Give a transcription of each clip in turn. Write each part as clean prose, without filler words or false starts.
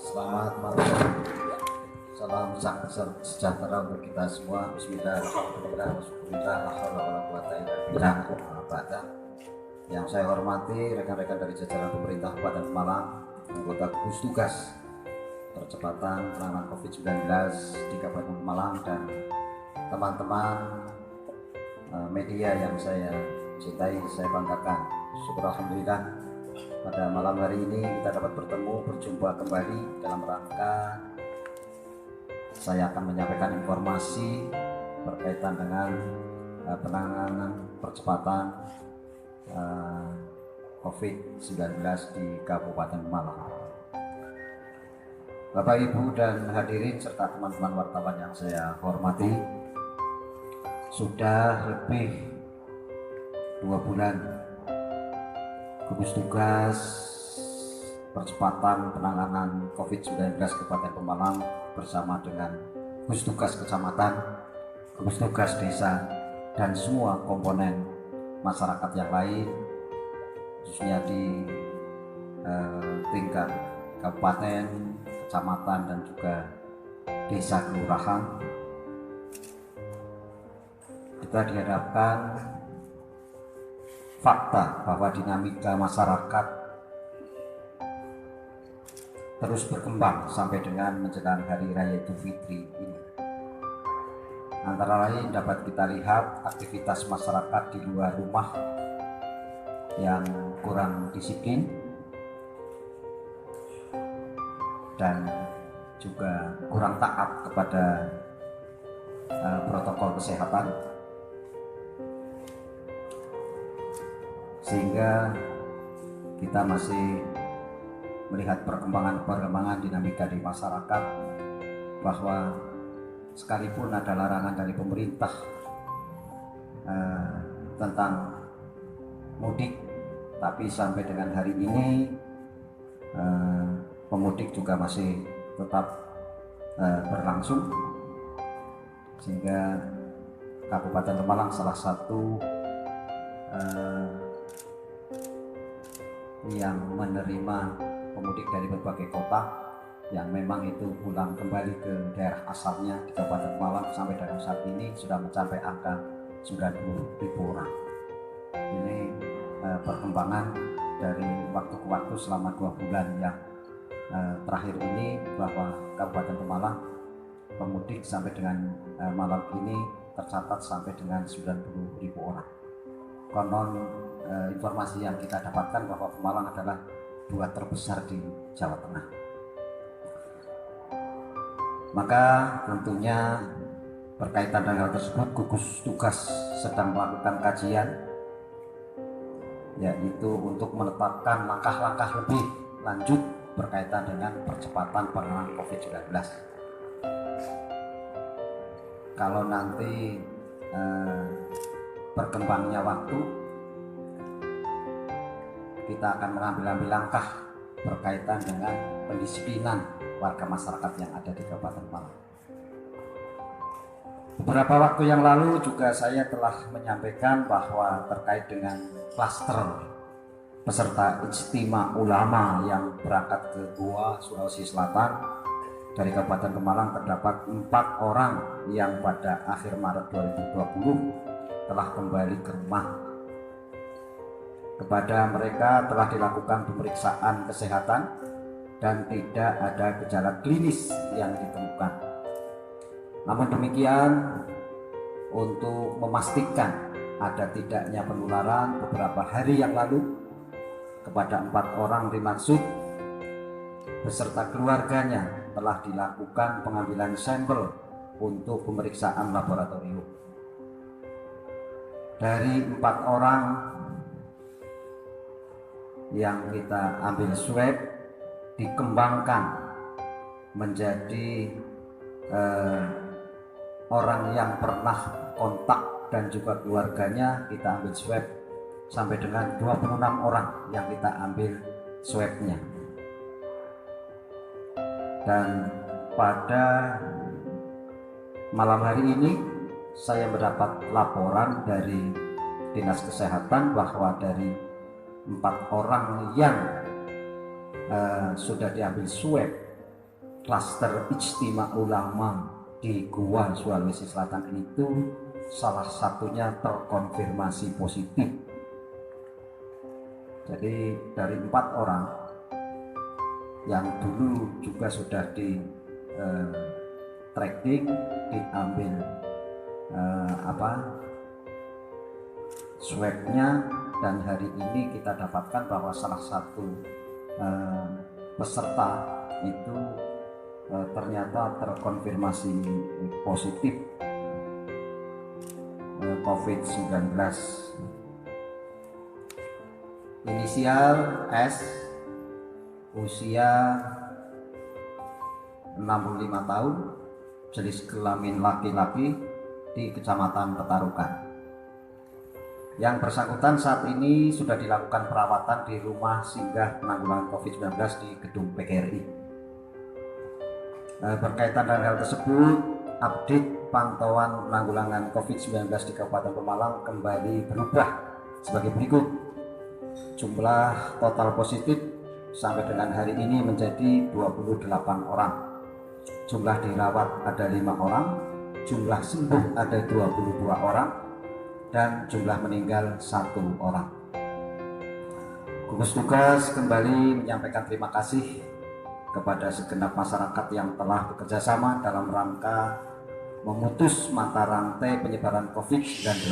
Selamat malam, salam sejahtera untuk kita semua. Bismillahirrahmanirrahim. Yang saya hormati rekan-rekan dari jajaran pemerintah Kabupaten Pemalang, anggota gugus tugas percepatan penanganan COVID-19 di Kabupaten Pemalang, dan teman-teman media yang saya cintai, saya banggakan. Syukur alhamdulillah, pada malam hari ini kita dapat berjumpa kembali dalam rangka saya akan menyampaikan informasi berkaitan dengan penanganan percepatan COVID-19 di Kabupaten Malang. Bapak, Ibu, dan hadirin serta teman-teman wartawan yang saya hormati, sudah lebih 2 bulan gugus tugas percepatan penanganan COVID-19 Kabupaten Pemalang bersama dengan gugus tugas kecamatan, gugus tugas desa, dan semua komponen masyarakat yang lain, khususnya di tingkat kabupaten, kecamatan, dan juga desa kelurahan, kita dihadapkan fakta bahwa dinamika masyarakat terus berkembang sampai dengan menjelang Hari Raya Idul Fitri ini. Antara lain dapat kita lihat aktivitas masyarakat di luar rumah yang kurang disiplin dan juga kurang taat kepada protokol kesehatan, sehingga kita masih melihat perkembangan dinamika di masyarakat bahwa sekalipun ada larangan dari pemerintah tentang mudik, tapi sampai dengan hari ini pemudik juga masih tetap berlangsung, sehingga Kabupaten Pemalang salah satu yang menerima pemudik dari berbagai kota yang memang itu pulang kembali ke daerah asalnya di Kabupaten Pemalang sampai dengan saat ini sudah mencapai angka 90.000 orang. Ini perkembangan dari waktu ke waktu selama 2 bulan yang terakhir ini, bahwa Kabupaten Pemalang pemudik sampai dengan malam ini tercatat sampai dengan 90.000 orang. Konon informasi yang kita dapatkan bahwa Pemalang adalah 2 terbesar di Jawa Tengah. Maka tentunya berkaitan dengan hal tersebut, gugus tugas sedang melakukan kajian, yaitu untuk menetapkan langkah-langkah lebih lanjut berkaitan dengan percepatan penanganan COVID-19. Kalau nanti berkembangnya waktu, kita akan mengambil langkah berkaitan dengan pendisiplinan warga masyarakat yang ada di Kabupaten Pemalang. Beberapa waktu yang lalu juga saya telah menyampaikan bahwa terkait dengan klaster peserta Ijtima Ulama yang berangkat ke Goa, Sulawesi Selatan, dari Kabupaten Pemalang terdapat 4 orang yang pada akhir Maret 2020 telah kembali ke rumah. Kepada mereka telah dilakukan pemeriksaan kesehatan dan tidak ada gejala klinis yang ditemukan. Namun demikian, untuk memastikan ada tidaknya penularan, beberapa hari yang lalu kepada 4 orang dimaksud beserta keluarganya telah dilakukan pengambilan sampel untuk pemeriksaan laboratorium. Dari 4 orang yang kita ambil swab, dikembangkan menjadi orang yang pernah kontak dan juga keluarganya kita ambil swab sampai dengan 26 orang yang kita ambil swabnya. Dan pada malam hari ini saya mendapat laporan dari Dinas Kesehatan bahwa dari 4 orang yang sudah diambil swab klaster Ijtima Ulama di Goa, Sulawesi Selatan itu salah satunya terkonfirmasi positif. Jadi dari 4 orang yang dulu juga sudah di tracking, diambil swabnya, dan hari ini kita dapatkan bahwa salah satu peserta itu ternyata terkonfirmasi positif COVID-19. Inisial S, usia 65 tahun, jenis kelamin laki-laki, di Kecamatan Petarukan. Yang bersangkutan saat ini sudah dilakukan perawatan di rumah singgah penanggulangan COVID-19 di gedung PGRI. Berkaitan dengan hal tersebut, update pantauan penanggulangan COVID-19 di Kabupaten Pemalang kembali berubah sebagai berikut. Jumlah total positif sampai dengan hari ini menjadi 28 orang. Jumlah dirawat ada 5 orang, jumlah sembuh ada 22 orang, dan jumlah meninggal 1 orang. Gugus Tugas kembali menyampaikan terima kasih kepada segenap masyarakat yang telah bekerja sama dalam rangka memutus mata rantai penyebaran COVID-19.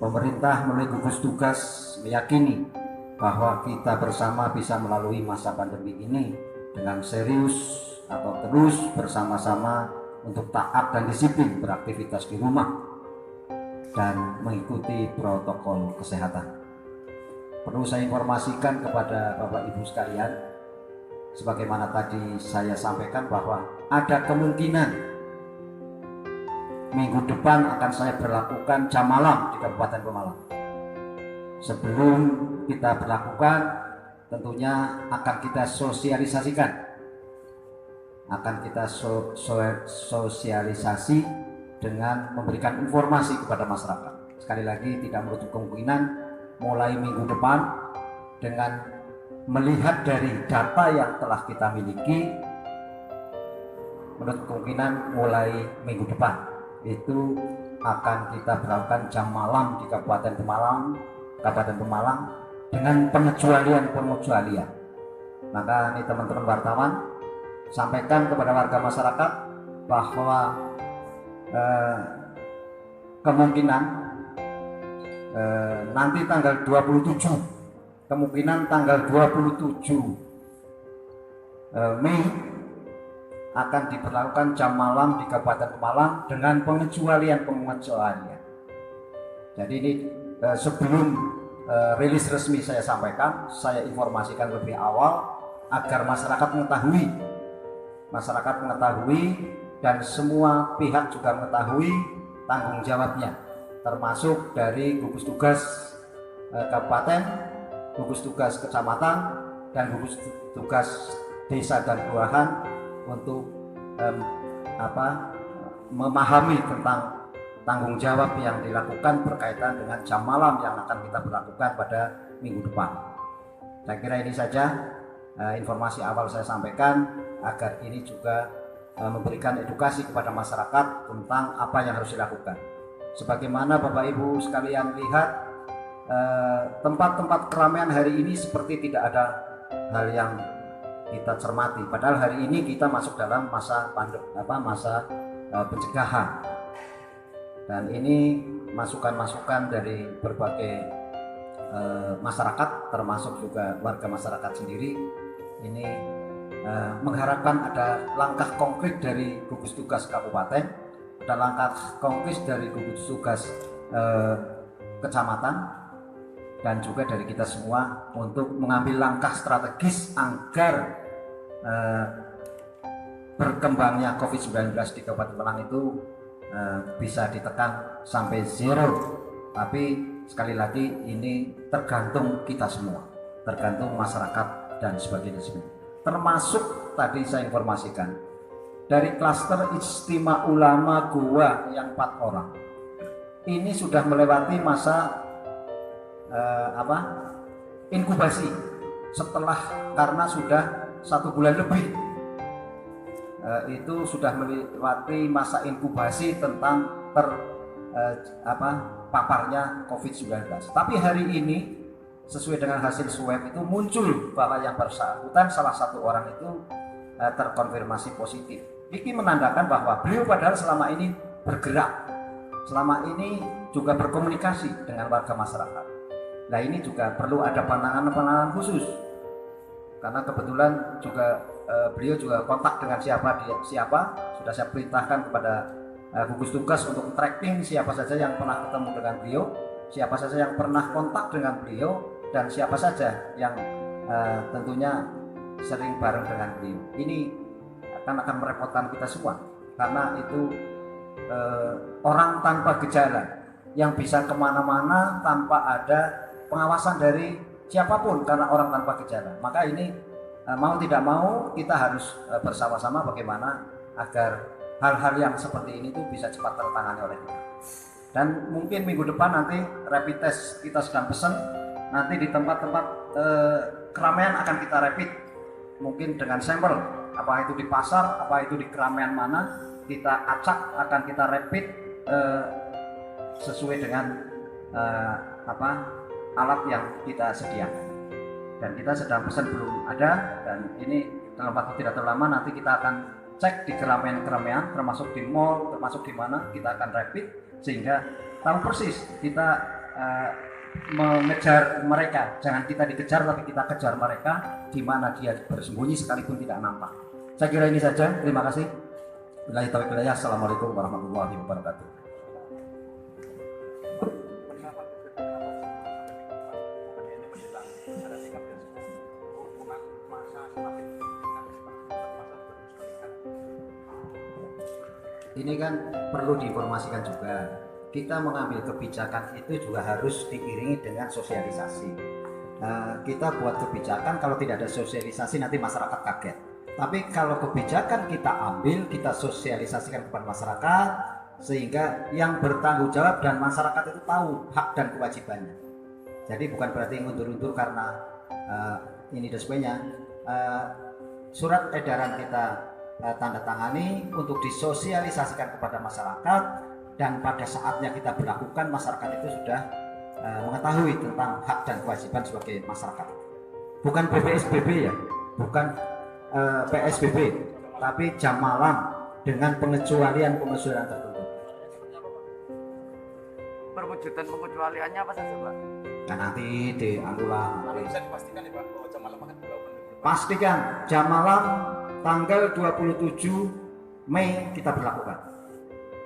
Pemerintah melalui gugus tugas meyakini bahwa kita bersama bisa melalui masa pandemi ini dengan serius atau terus bersama-sama untuk taat dan disiplin beraktivitas di rumah dan mengikuti protokol kesehatan. Perlu saya informasikan kepada Bapak Ibu sekalian, sebagaimana tadi saya sampaikan bahwa ada kemungkinan minggu depan akan saya berlakukan jam malam di Kabupaten Pemalang. Sebelum kita berlakukan, tentunya akan kita sosialisasikan, sosialisasi dengan memberikan informasi kepada masyarakat. Sekali lagi, tidak menutup kemungkinan mulai minggu depan dengan melihat dari data yang telah kita miliki, menurut kemungkinan mulai minggu depan itu akan kita berlakukan jam malam di Kabupaten Pemalang dengan pengecualian. Maka ini teman-teman wartawan, sampaikan kepada warga masyarakat bahwa kemungkinan nanti tanggal 27, kemungkinan tanggal 27 Mei akan diberlakukan jam malam di Kabupaten Pemalang dengan pengecualian. Jadi ini sebelum rilis resmi saya sampaikan, saya informasikan lebih awal agar masyarakat mengetahui dan semua pihak juga mengetahui tanggung jawabnya, termasuk dari gugus tugas kabupaten, gugus tugas kecamatan, dan gugus tugas desa dan kelurahan untuk memahami tentang tanggung jawab yang dilakukan berkaitan dengan jam malam yang akan kita berlakukan pada minggu depan. Saya kira ini saja informasi awal saya sampaikan, agar ini juga memberikan edukasi kepada masyarakat tentang apa yang harus dilakukan. Sebagaimana Bapak Ibu sekalian lihat, tempat-tempat keramaian hari ini seperti tidak ada hal yang kita cermati, padahal hari ini kita masuk dalam masa pencegahan, dan ini masukan-masukan dari berbagai masyarakat, termasuk juga warga masyarakat sendiri. Ini mengharapkan ada langkah konkret dari gugus tugas kabupaten, ada langkah konkret dari gugus tugas kecamatan, dan juga dari kita semua untuk mengambil langkah strategis agar berkembangnya COVID-19 di Kabupaten Pemalang itu bisa ditekan sampai zero. Tapi sekali lagi ini tergantung kita semua, tergantung masyarakat dan sebagainya. Termasuk tadi saya informasikan dari klaster Ijtima Ulama Goa yang 4 orang ini sudah melewati masa inkubasi, karena sudah 1 bulan lebih itu sudah melewati masa inkubasi tentang paparnya COVID-19. Tapi hari ini sesuai dengan hasil swab itu muncul bahwa yang bersangkutan salah satu orang itu terkonfirmasi positif. Ini menandakan bahwa beliau padahal selama ini bergerak, selama ini juga berkomunikasi dengan warga masyarakat. Nah ini juga perlu ada penanganan khusus, karena kebetulan juga beliau juga kontak dengan siapa sudah saya perintahkan kepada gugus tugas untuk tracking siapa saja yang pernah ketemu dengan beliau, siapa saja yang pernah kontak dengan beliau, dan siapa saja yang tentunya sering bareng dengan beliau. Ini akan merepotkan kita semua, karena itu orang tanpa gejala yang bisa kemana-mana tanpa ada pengawasan dari siapapun, karena orang tanpa gejala. Maka ini mau tidak mau kita harus bersama-sama bagaimana agar hal-hal yang seperti ini tuh bisa cepat tertangani oleh kita. Dan mungkin minggu depan nanti rapid test kita sedang pesan, nanti di tempat-tempat keramaian akan kita rapid, mungkin dengan sampel, apa itu di pasar, apa itu di keramaian mana, kita acak, akan kita rapid sesuai dengan alat yang kita sediakan. Dan kita sedang pesan belum ada, dan ini dalam waktu tidak terlalu lama nanti kita akan cek di keramaian-keramaian, termasuk di mall, termasuk di mana kita akan rapid, sehingga tahu persis kita mengejar mereka. Jangan kita dikejar, tapi kita kejar mereka di mana dia bersembunyi sekalipun tidak nampak. Saya kira ini saja. Terima kasih. Billahi taufiq wal hidayah. Assalamualaikum warahmatullahi wabarakatuh. Ini kan perlu diinformasikan juga, kita mengambil kebijakan itu juga harus diiringi dengan sosialisasi. Kita buat kebijakan, kalau tidak ada sosialisasi nanti masyarakat kaget. Tapi kalau kebijakan kita ambil, kita sosialisasikan kepada masyarakat, sehingga yang bertanggung jawab dan masyarakat itu tahu hak dan kewajibannya. Jadi bukan berarti undur-undur karena ini dan sebagainya. Surat edaran kita tanda tangani untuk disosialisasikan kepada masyarakat, dan pada saatnya kita berlakukan, masyarakat itu sudah mengetahui tentang hak dan kewajiban sebagai masyarakat. Bukan PSBB ya, bukan PSBB, tapi jam malam dengan pengecualian tertentu. Perwujudan pengecualiannya apa saja, Pak? Nah, nanti dianulah. Bisa dipastikan ya Pak, bahwa jam malam akan dilakukan? Pastikan jam malam tanggal 27 Mei kita berlakukan.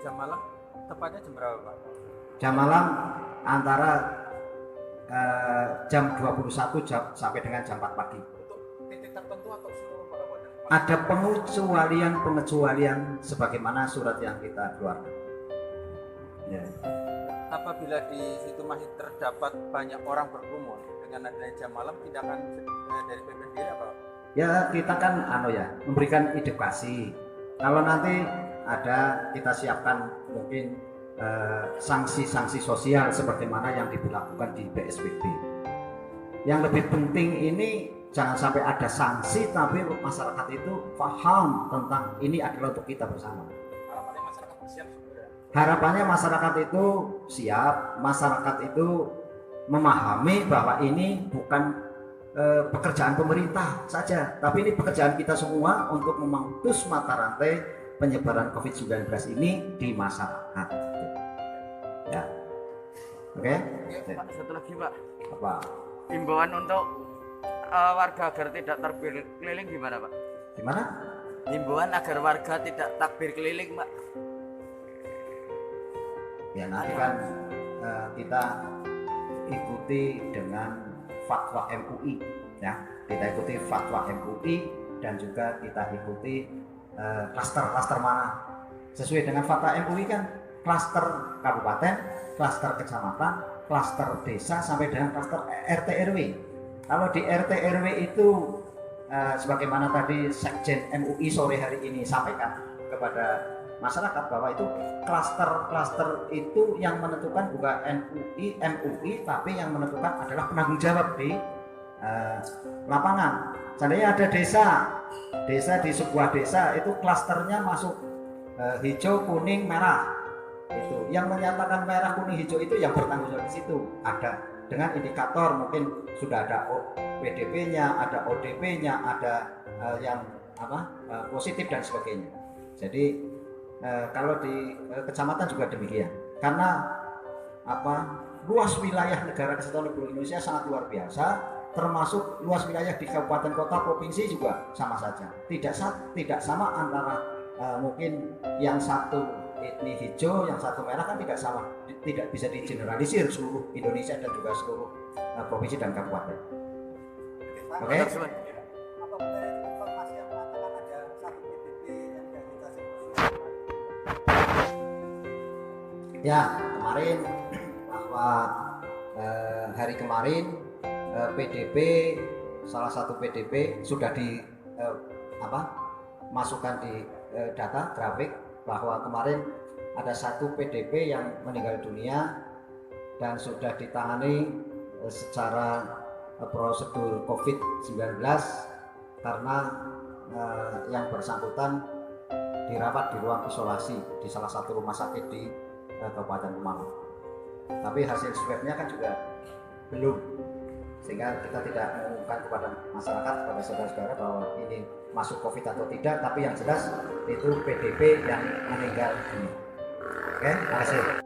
Jam malam tepatnya jam berapa Pak? Jam malam antara jam 21 sampai dengan jam 4 pagi. Untuk titik tertentu atau seluruh Pak? Ada pengecualian sebagaimana surat yang kita keluarkan. Ya. Apabila di situ masih terdapat banyak orang berkerumun dengan adanya jam malam, tindakan dari PP sendiri apa? Ya kita kan memberikan edukasi. Kalau nanti ada, kita siapkan mungkin sanksi-sanksi sosial sebagaimana yang diberlakukan di PSBB. Yang lebih penting ini jangan sampai ada sanksi, tapi masyarakat itu paham tentang ini adalah untuk kita bersama. Harapannya masyarakat siap sebenarnya. Harapannya masyarakat itu siap, masyarakat itu memahami bahwa ini bukan pekerjaan pemerintah saja, tapi ini pekerjaan kita semua untuk memutus mata rantai penyebaran COVID-19 ini di masyarakat. Ya, oke. Pak, satu lagi Pak. Apa? Himbauan untuk warga agar tidak takbir keliling gimana Pak? Gimana? Himbauan agar warga tidak takbir keliling Pak. Ya nanti kan kita ikuti dengan fatwa MUI, ya kita ikuti fatwa MUI, dan juga kita ikuti klaster mana sesuai dengan fatwa MUI kan, klaster kabupaten, klaster kecamatan, klaster desa, sampai dengan klaster RT RW. Kalau di RT RW itu sebagaimana tadi Sekjen MUI sore hari ini sampaikan kepada masyarakat bahwa itu klaster itu yang menentukan bukan MUI, tapi yang menentukan adalah penanggung jawab di lapangan. Seandainya ada desa di sebuah desa itu klasternya masuk hijau, kuning, merah. Itu yang menyatakan merah, kuning, hijau itu yang bertanggung jawab di situ. Ada dengan indikator, mungkin sudah ada PDP-nya, ada ODP-nya, ada yang positif dan sebagainya. Jadi kalau di kecamatan juga demikian. Karena luas wilayah negara kesatuan Republik Indonesia sangat luar biasa, termasuk luas wilayah di kabupaten, kota, provinsi juga sama saja. Tidak sama antara mungkin yang satu ini hijau, yang satu merah kan tidak sama, tidak bisa digeneralisir seluruh Indonesia dan juga seluruh provinsi dan kabupaten. Oke? Apa benar informasi yang mengatakan ada satu PDP yang kita sebut? Ya, kemarin bahwa hari kemarin PDP, salah satu PDP sudah masukkan di data grafik bahwa kemarin ada satu PDP yang meninggal dunia dan sudah ditangani secara prosedur COVID-19 karena yang bersangkutan dirawat di ruang isolasi di salah satu rumah sakit di Kabupaten Malang. Tapi hasil swabnya kan juga belum, sehingga kita tidak mengumumkan kepada masyarakat, kepada saudara-saudara bahwa ini masuk COVID atau tidak. Tapi yang jelas itu PDP yang meninggal dunia. Oke, terima kasih.